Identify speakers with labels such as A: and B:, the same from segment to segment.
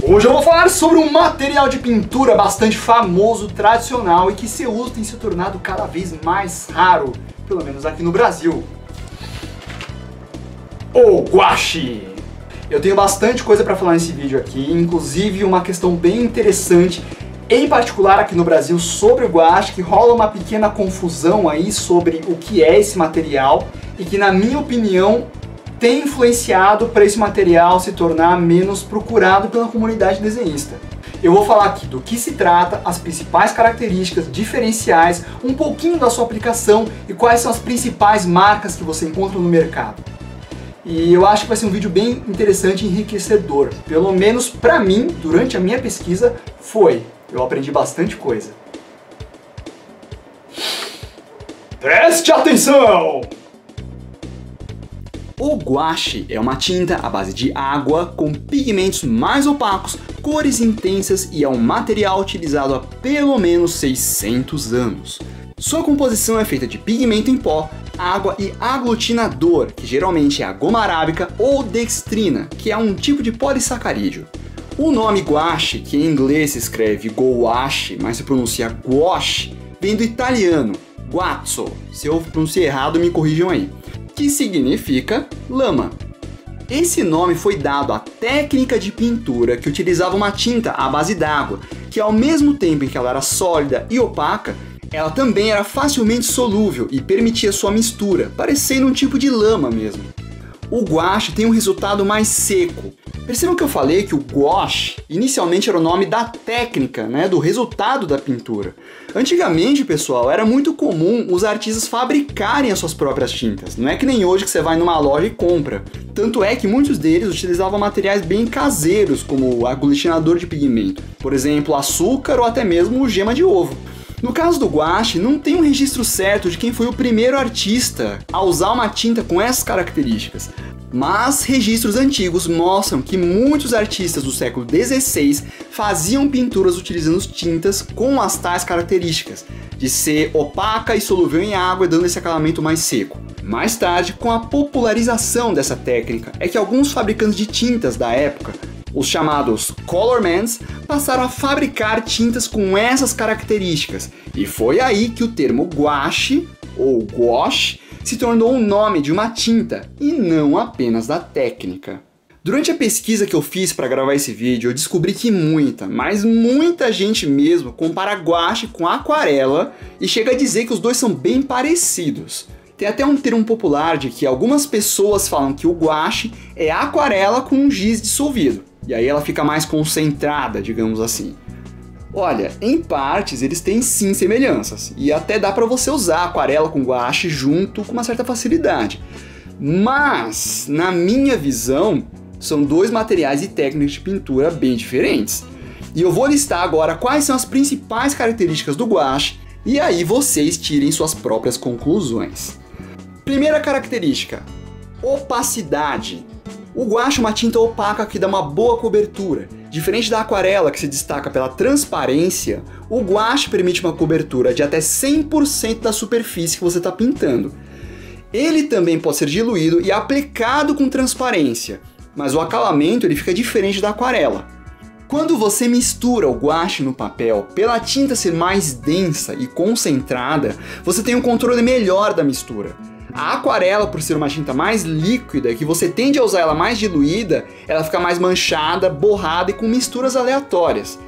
A: Hoje eu vou falar sobre um material de pintura bastante famoso, tradicional e que seu uso tem se tornado cada vez mais raro, pelo menos aqui no Brasil. O guache! Eu tenho bastante coisa para falar nesse vídeo aqui, inclusive uma questão bem interessante, em particular aqui no Brasil, sobre o guache, que rola uma pequena confusão aí sobre o que é esse material e que, na minha opinião, tem influenciado para esse material se tornar menos procurado pela comunidade desenhista. Eu vou falar aqui do que se trata, as principais características, diferenciais, um pouquinho da sua aplicação e quais são as principais marcas que você encontra no mercado. E eu acho que vai ser um vídeo bem interessante e enriquecedor. Pelo menos para mim, durante a minha pesquisa, foi. Eu aprendi bastante coisa. Preste atenção! O guache é uma tinta à base de água com pigmentos mais opacos, cores intensas e é um material utilizado há pelo menos 600 anos. Sua composição é feita de pigmento em pó, água e aglutinador, que geralmente é a goma arábica ou dextrina, que é um tipo de polissacarídeo. O nome guache, que em inglês se escreve gouache, mas se pronuncia gouache, vem do italiano guazzo. Se eu pronunciei errado, me corrijam aí. Que significa lama. Esse nome foi dado à técnica de pintura que utilizava uma tinta à base d'água, que ao mesmo tempo em que ela era sólida e opaca, ela também era facilmente solúvel e permitia sua mistura, parecendo um tipo de lama mesmo. O guache tem um resultado mais seco. Percebam que eu falei que o gouache inicialmente era o nome da técnica, do resultado da pintura. Antigamente, pessoal, era muito comum os artistas fabricarem as suas próprias tintas. Não é que nem hoje que você vai numa loja e compra. Tanto é que muitos deles utilizavam materiais bem caseiros, como o aglutinador de pigmento. Por exemplo, açúcar ou até mesmo gema de ovo. No caso do guache, não tem um registro certo de quem foi o primeiro artista a usar uma tinta com essas características. Mas registros antigos mostram que muitos artistas do século XVI faziam pinturas utilizando tintas com as tais características, de ser opaca e solúvel em água, dando esse acabamento mais seco. Mais tarde, com a popularização dessa técnica, é que alguns fabricantes de tintas da época, os chamados colormans, passaram a fabricar tintas com essas características, e foi aí que o termo guache, ou gouache, se tornou o nome de uma tinta, e não apenas da técnica. Durante a pesquisa que eu fiz para gravar esse vídeo, eu descobri que mas muita gente mesmo compara guache com aquarela e chega a dizer que os dois são bem parecidos. Tem até um termo popular de que algumas pessoas falam que o guache é aquarela com um giz dissolvido, e aí ela fica mais concentrada, digamos assim. Olha, em partes eles têm sim semelhanças, e até dá para você usar aquarela com guache junto com uma certa facilidade. Mas, na minha visão, são dois materiais e técnicas de pintura bem diferentes. E eu vou listar agora quais são as principais características do guache, e aí vocês tirem suas próprias conclusões. Primeira característica, opacidade. O guache é uma tinta opaca que dá uma boa cobertura. Diferente da aquarela, que se destaca pela transparência, o guache permite uma cobertura de até 100% da superfície que você está pintando. Ele também pode ser diluído e aplicado com transparência, mas o acabamento ele fica diferente da aquarela. Quando você mistura o guache no papel, pela tinta ser mais densa e concentrada, você tem um controle melhor da mistura. A aquarela, por ser uma tinta mais líquida, que você tende a usar ela mais diluída, ela fica mais manchada, borrada e com misturas aleatórias.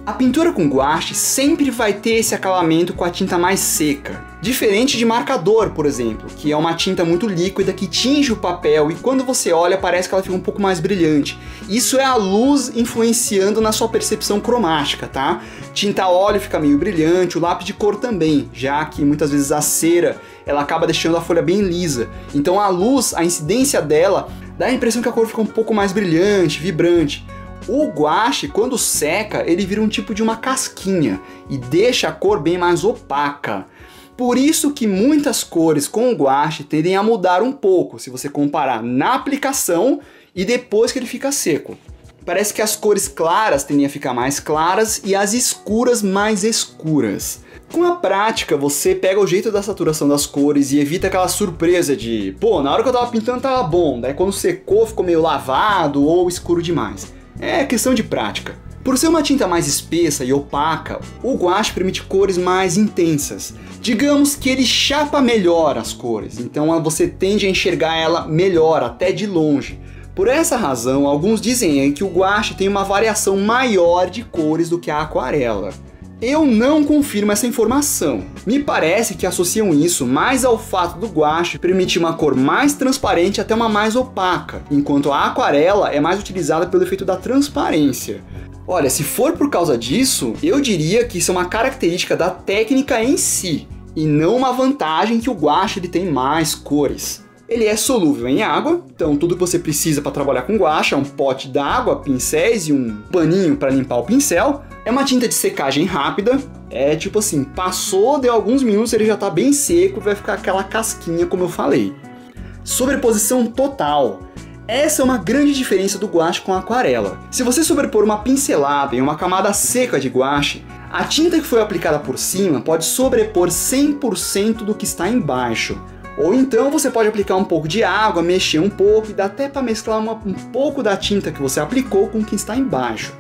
A: A pintura com guache sempre vai ter esse acabamento com a tinta mais seca. Diferente de marcador, por exemplo, que é uma tinta muito líquida que tinge o papel e quando você olha parece que ela fica um pouco mais brilhante. Isso é a luz influenciando na sua percepção cromática, tá? Tinta a óleo fica meio brilhante, o lápis de cor também, já que muitas vezes a cera ela acaba deixando a folha bem lisa. Então a luz, a incidência dela, dá a impressão que a cor fica um pouco mais brilhante, vibrante. O guache, quando seca, ele vira um tipo de uma casquinha e deixa a cor bem mais opaca. Por isso que muitas cores com o guache tendem a mudar um pouco, se você comparar na aplicação e depois que ele fica seco. Parece que as cores claras tendem a ficar mais claras e as escuras mais escuras. Com a prática, você pega o jeito da saturação das cores e evita aquela surpresa de, pô, na hora que eu tava pintando tava bom, daí quando secou ficou meio lavado ou escuro demais. É questão de prática. Por ser uma tinta mais espessa e opaca, o guache permite cores mais intensas. Digamos que ele chapa melhor as cores, então você tende a enxergar ela melhor, até de longe. Por essa razão, alguns dizem que o guache tem uma variação maior de cores do que a aquarela. Eu não confirmo essa informação. Me parece que associam isso mais ao fato do guache permitir uma cor mais transparente até uma mais opaca, enquanto a aquarela é mais utilizada pelo efeito da transparência. Olha, se for por causa disso, eu diria que isso é uma característica da técnica em si, e não uma vantagem que o guache ele tem mais cores. Ele é solúvel em água, então tudo que você precisa para trabalhar com guache é um pote d'água, pincéis e um paninho para limpar o pincel. É uma tinta de secagem rápida, é tipo assim, passou, deu alguns minutos, ele já está bem seco e vai ficar aquela casquinha como eu falei. Sobreposição total. Essa é uma grande diferença do guache com a aquarela. Se você sobrepor uma pincelada em uma camada seca de guache, a tinta que foi aplicada por cima pode sobrepor 100% do que está embaixo. Ou então você pode aplicar um pouco de água, mexer um pouco e dá até para mesclar um pouco da tinta que você aplicou com o que está embaixo.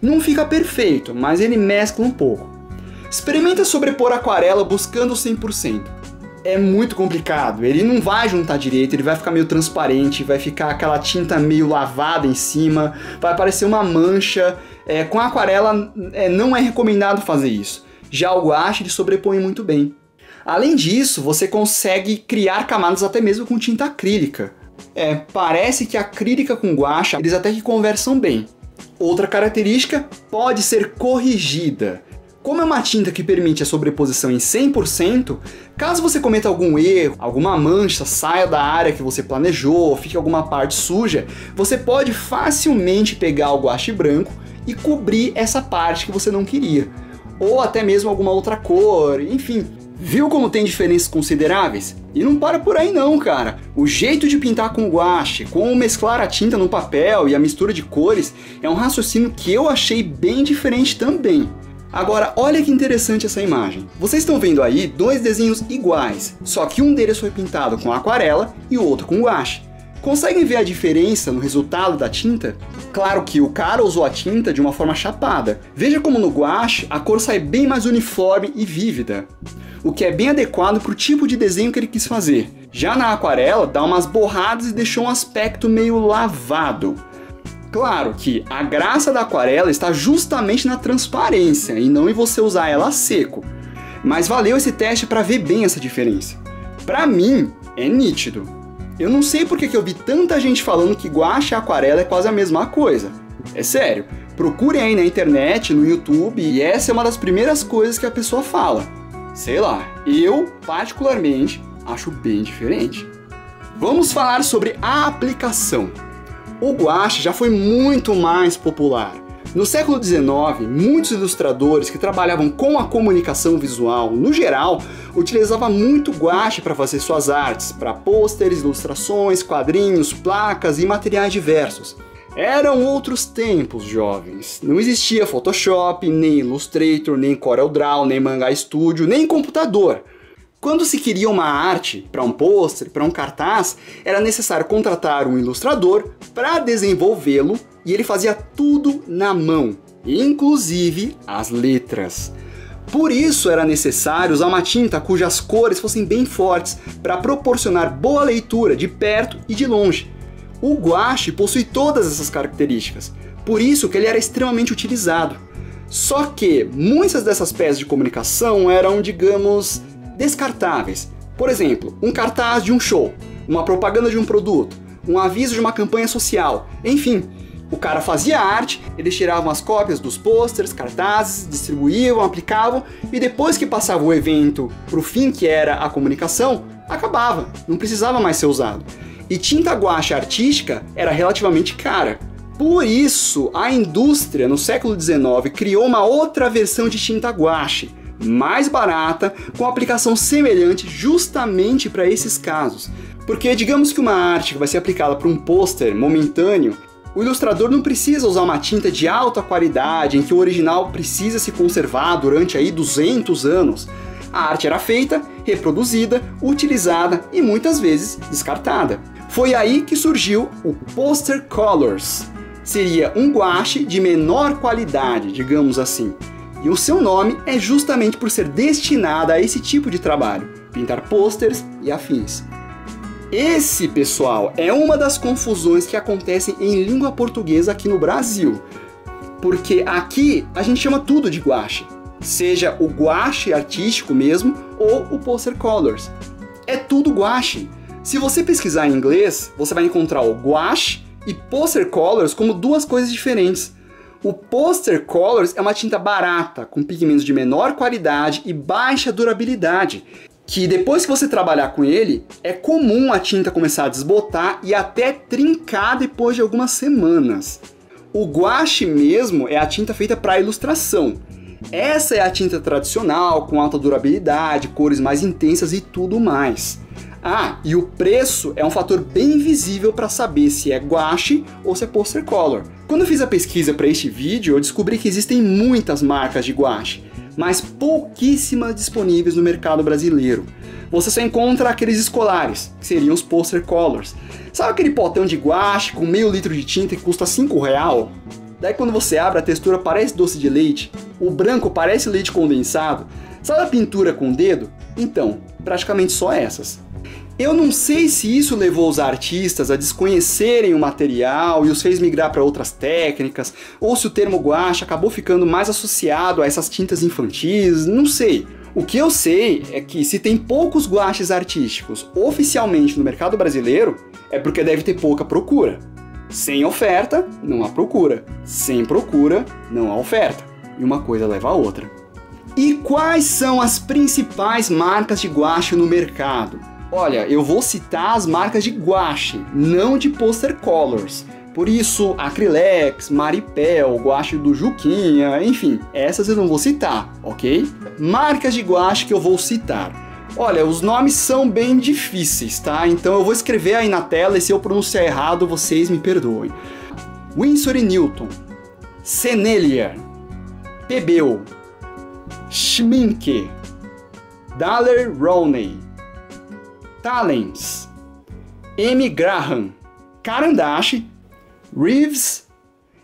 A: Não fica perfeito, mas ele mescla um pouco. Experimenta sobrepor a aquarela buscando 100%. É muito complicado, ele não vai juntar direito, ele vai ficar meio transparente, vai ficar aquela tinta meio lavada em cima, vai aparecer uma mancha. Com a aquarela não é recomendado fazer isso. Já o guache ele sobrepõe muito bem. Além disso, você consegue criar camadas até mesmo com tinta acrílica. Parece que a acrílica com guache, eles até que conversam bem. Outra característica pode ser corrigida. Como é uma tinta que permite a sobreposição em 100%, caso você cometa algum erro, alguma mancha saia da área que você planejou, fique alguma parte suja, você pode facilmente pegar o guache branco e cobrir essa parte que você não queria. Ou até mesmo alguma outra cor, enfim. Viu como tem diferenças consideráveis? E não para por aí não, cara. O jeito de pintar com guache, como mesclar a tinta no papel e a mistura de cores, é um raciocínio que eu achei bem diferente também. Agora, olha que interessante essa imagem. Vocês estão vendo aí dois desenhos iguais, só que um deles foi pintado com aquarela e o outro com guache. Conseguem ver a diferença no resultado da tinta? Claro que o cara usou a tinta de uma forma chapada. Veja como no guache a cor sai bem mais uniforme e vívida, o que é bem adequado para o tipo de desenho que ele quis fazer. Já na aquarela dá umas borradas e deixou um aspecto meio lavado. Claro que a graça da aquarela está justamente na transparência e não em você usar ela a seco. Mas valeu esse teste para ver bem essa diferença. Para mim, é nítido. Eu não sei porque que eu vi tanta gente falando que guache e aquarela é quase a mesma coisa. É sério, procurem aí na internet, no YouTube, e essa é uma das primeiras coisas que a pessoa fala. Sei lá, eu particularmente acho bem diferente. Vamos falar sobre a aplicação. O guache já foi muito mais popular. No século XIX, muitos ilustradores que trabalhavam com a comunicação visual, no geral, utilizavam muito guache para fazer suas artes, para pôsteres, ilustrações, quadrinhos, placas e materiais diversos. Eram outros tempos, jovens. Não existia Photoshop, nem Illustrator, nem CorelDRAW, nem Manga Studio, nem computador. Quando se queria uma arte para um pôster, para um cartaz, era necessário contratar um ilustrador para desenvolvê-lo e ele fazia tudo na mão, inclusive as letras. Por isso era necessário usar uma tinta cujas cores fossem bem fortes para proporcionar boa leitura de perto e de longe. O guache possui todas essas características, por isso que ele era extremamente utilizado. Só que muitas dessas peças de comunicação eram, digamos, descartáveis. Por exemplo, um cartaz de um show, uma propaganda de um produto, um aviso de uma campanha social, enfim. O cara fazia arte, eles tiravam as cópias dos pôsteres, cartazes, distribuíam, aplicavam e depois que passava o evento para o fim que era a comunicação, acabava, não precisava mais ser usado. E tinta guache artística era relativamente cara. Por isso, a indústria no século XIX criou uma outra versão de tinta guache, mais barata, com aplicação semelhante justamente para esses casos. Porque digamos que uma arte que vai ser aplicada para um pôster momentâneo, O ilustrador não precisa usar uma tinta de alta qualidade, em que o original precisa se conservar durante aí 200 anos. A arte era feita, reproduzida, utilizada e muitas vezes descartada. Foi aí que surgiu o Poster Colors. Seria um guache de menor qualidade, digamos assim. E o seu nome é justamente por ser destinado a esse tipo de trabalho, pintar pôsteres e afins. Esse, pessoal, é uma das confusões que acontecem em língua portuguesa aqui no Brasil. Porque aqui a gente chama tudo de guache. Seja o guache artístico mesmo ou o Poster Colors. É tudo guache. Se você pesquisar em inglês, você vai encontrar o guache e Poster Colors como duas coisas diferentes. O Poster Colors é uma tinta barata, com pigmentos de menor qualidade e baixa durabilidade, que depois que você trabalhar com ele, é comum a tinta começar a desbotar e até trincar depois de algumas semanas. O guache mesmo é a tinta feita para ilustração. Essa é a tinta tradicional, com alta durabilidade, cores mais intensas e tudo mais. Ah, e o preço é um fator bem visível para saber se é guache ou se é Poster Color. Quando eu fiz a pesquisa para este vídeo, eu descobri que existem muitas marcas de guache, mas pouquíssimas disponíveis no mercado brasileiro. Você só encontra aqueles escolares, que seriam os Poster Colors. Sabe aquele potão de guache com meio litro de tinta que custa R$5? Daí quando você abre, a textura parece doce de leite, o branco parece leite condensado. Sabe a pintura com o dedo? Então, praticamente só essas. Eu não sei se isso levou os artistas a desconhecerem o material e os fez migrar para outras técnicas, ou se o termo guache acabou ficando mais associado a essas tintas infantis, não sei. O que eu sei é que se tem poucos guaches artísticos oficialmente no mercado brasileiro, é porque deve ter pouca procura. Sem oferta, não há procura. Sem procura, não há oferta. E uma coisa leva a outra. E quais são as principais marcas de guache no mercado? Olha, eu vou citar as marcas de guache, não de Poster Colors. Por isso, Acrylex, Maripel, guache do Juquinha, enfim, essas eu não vou citar, ok? Marcas de guache que eu vou citar. Olha, os nomes são bem difíceis, tá? Então eu vou escrever aí na tela e se eu pronunciar errado, vocês me perdoem. Winsor & Newton, Sennelier, Pebel, Schmincke, Daler-Rowney, Talens, M. Graham, Caran d'Ache, Reeves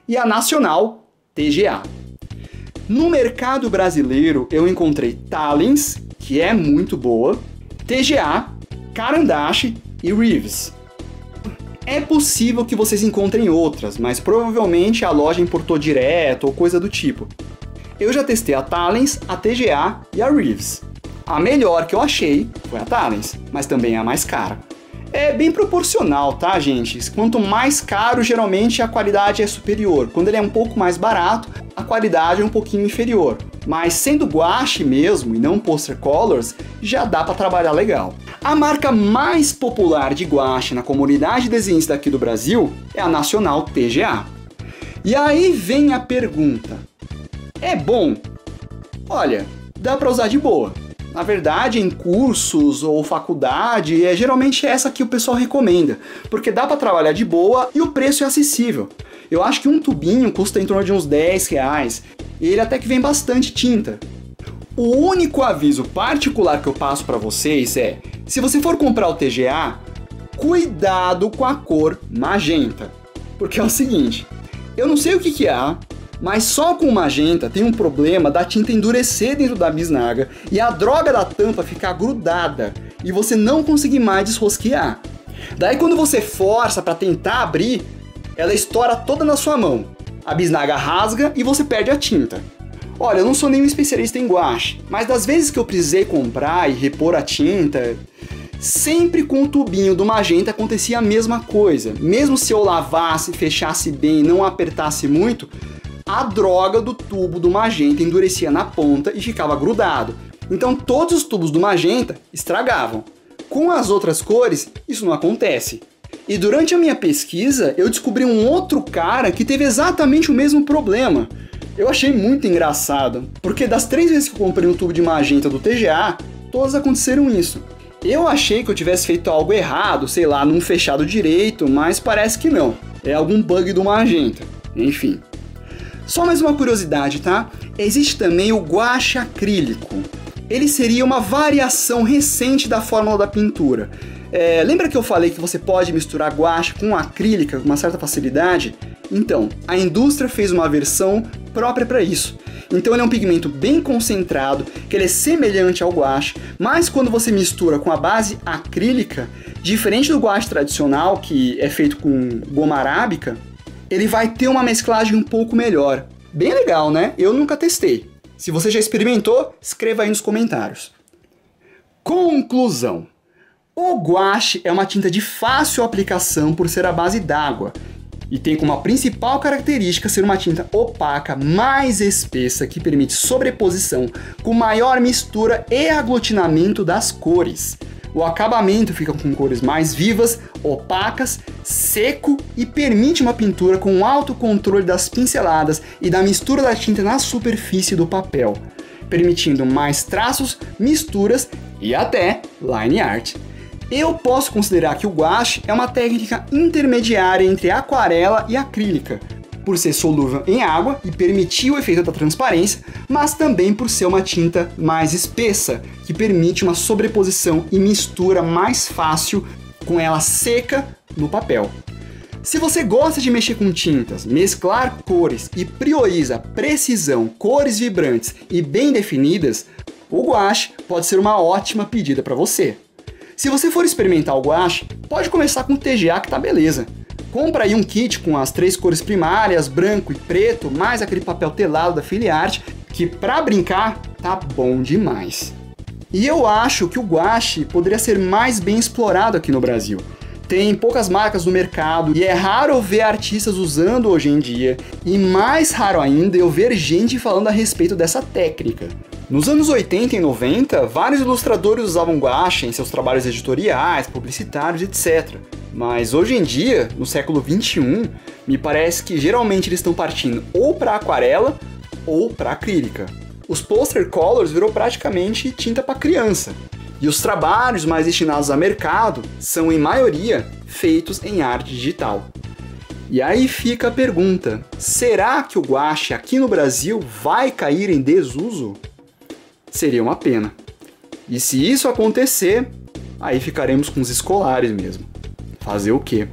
A: e a nacional TGA. No mercado brasileiro eu encontrei Talens, que é muito boa, TGA, Caran d'Ache e Reeves. É possível que vocês encontrem outras, mas provavelmente a loja importou direto ou coisa do tipo. Eu já testei a Talens, a TGA e a Reeves. A melhor que eu achei foi a Talens, mas também a mais cara. É bem proporcional, tá, gente? Quanto mais caro, geralmente a qualidade é superior. Quando ele é um pouco mais barato, a qualidade é um pouquinho inferior. Mas sendo guache mesmo e não Poster Colors, já dá para trabalhar legal. A marca mais popular de guache na comunidade desenhista aqui do Brasil é a nacional TGA. E aí vem a pergunta: é bom? Olha, dá para usar de boa. Na verdade, em cursos ou faculdade, é geralmente essa que o pessoal recomenda, porque dá para trabalhar de boa e o preço é acessível. Eu acho que um tubinho custa em torno de uns R$10, e ele até que vem bastante tinta. O único aviso particular que eu passo para vocês é, se você for comprar o TGA, cuidado com a cor magenta. Porque é o seguinte, eu não sei o que há, mas só com magenta tem um problema da tinta endurecer dentro da bisnaga e a droga da tampa ficar grudada e você não conseguir mais desrosquear. Daí quando você força para tentar abrir, ela estoura toda na sua mão. A bisnaga rasga e você perde a tinta. Olha, eu não sou nenhum especialista em guache, mas das vezes que eu precisei comprar e repor a tinta, sempre com o tubinho do magenta acontecia a mesma coisa. Mesmo se eu lavasse, fechasse bem e não apertasse muito, a droga do tubo do magenta endurecia na ponta e ficava grudado. Então todos os tubos do magenta estragavam. Com as outras cores, isso não acontece. E durante a minha pesquisa, eu descobri um outro cara que teve exatamente o mesmo problema. Eu achei muito engraçado, porque das 3 vezes que eu comprei um tubo de magenta do TGA, todas aconteceram isso. Eu achei que eu tivesse feito algo errado, sei lá, não fechado direito, mas parece que não. É algum bug do Magenta. Enfim. Só mais uma curiosidade, tá? Existe também o guache acrílico. Ele seria uma variação recente da fórmula da pintura. Lembra que eu falei que você pode misturar guache com acrílica com uma certa facilidade? Então, a indústria fez uma versão própria para isso. Então ele é um pigmento bem concentrado, que ele é semelhante ao guache, mas quando você mistura com a base acrílica, diferente do guache tradicional, que é feito com goma arábica, ele vai ter uma mesclagem um pouco melhor. Bem legal, né? Eu nunca testei. Se você já experimentou, escreva aí nos comentários. Conclusão. O guache é uma tinta de fácil aplicação por ser à base d'água e tem como principal característica ser uma tinta opaca mais espessa que permite sobreposição com maior mistura e aglutinamento das cores. O acabamento fica com cores mais vivas, opacas, seco e permite uma pintura com alto controle das pinceladas e da mistura da tinta na superfície do papel, permitindo mais traços, misturas e até line art. Eu posso considerar que o guache é uma técnica intermediária entre a aquarela e a acrílica, por ser solúvel em água e permitir o efeito da transparência, mas também por ser uma tinta mais espessa, que permite uma sobreposição e mistura mais fácil com ela seca no papel. Se você gosta de mexer com tintas, mesclar cores e prioriza precisão, cores vibrantes e bem definidas, o guache pode ser uma ótima pedida para você. Se você for experimentar o guache, pode começar com o TGA que tá beleza. Compra aí um kit com as 3 cores primárias, branco e preto, mais aquele papel telado da Filiarte, que pra brincar tá bom demais. E eu acho que o guache poderia ser mais bem explorado aqui no Brasil. Tem poucas marcas no mercado e é raro ver artistas usando hoje em dia, e mais raro ainda eu ver gente falando a respeito dessa técnica. Nos anos 80 e 90, vários ilustradores usavam guache em seus trabalhos editoriais, publicitários, etc. Mas hoje em dia, no século 21, me parece que geralmente eles estão partindo ou para aquarela ou para acrílica. Os poster colors virou praticamente tinta para criança. E os trabalhos mais destinados a mercado são, em maioria, feitos em arte digital. E aí fica a pergunta, será que o guache aqui no Brasil vai cair em desuso? Seria uma pena. E se isso acontecer, aí ficaremos com os escolares mesmo. Fazer o quê?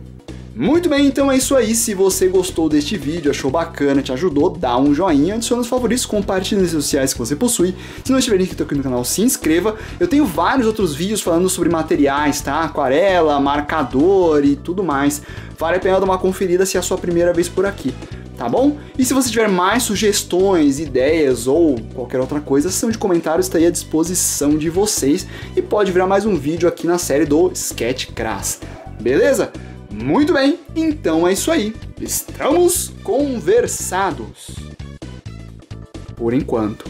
A: Muito bem, então é isso aí. Se você gostou deste vídeo, achou bacana, te ajudou, dá um joinha, adiciona os favoritos, compartilhe nas redes sociais que você possui. Se não estiver aqui no canal, se inscreva. Eu tenho vários outros vídeos falando sobre materiais, tá? Aquarela, marcador e tudo mais. Vale a pena dar uma conferida se é a sua primeira vez por aqui. Tá bom? E se você tiver mais sugestões, ideias ou qualquer outra coisa, a seção de comentários está aí à disposição de vocês e pode virar mais um vídeo aqui na série do Sketchcrass. Beleza? Muito bem, então é isso aí. Estamos conversados. Por enquanto.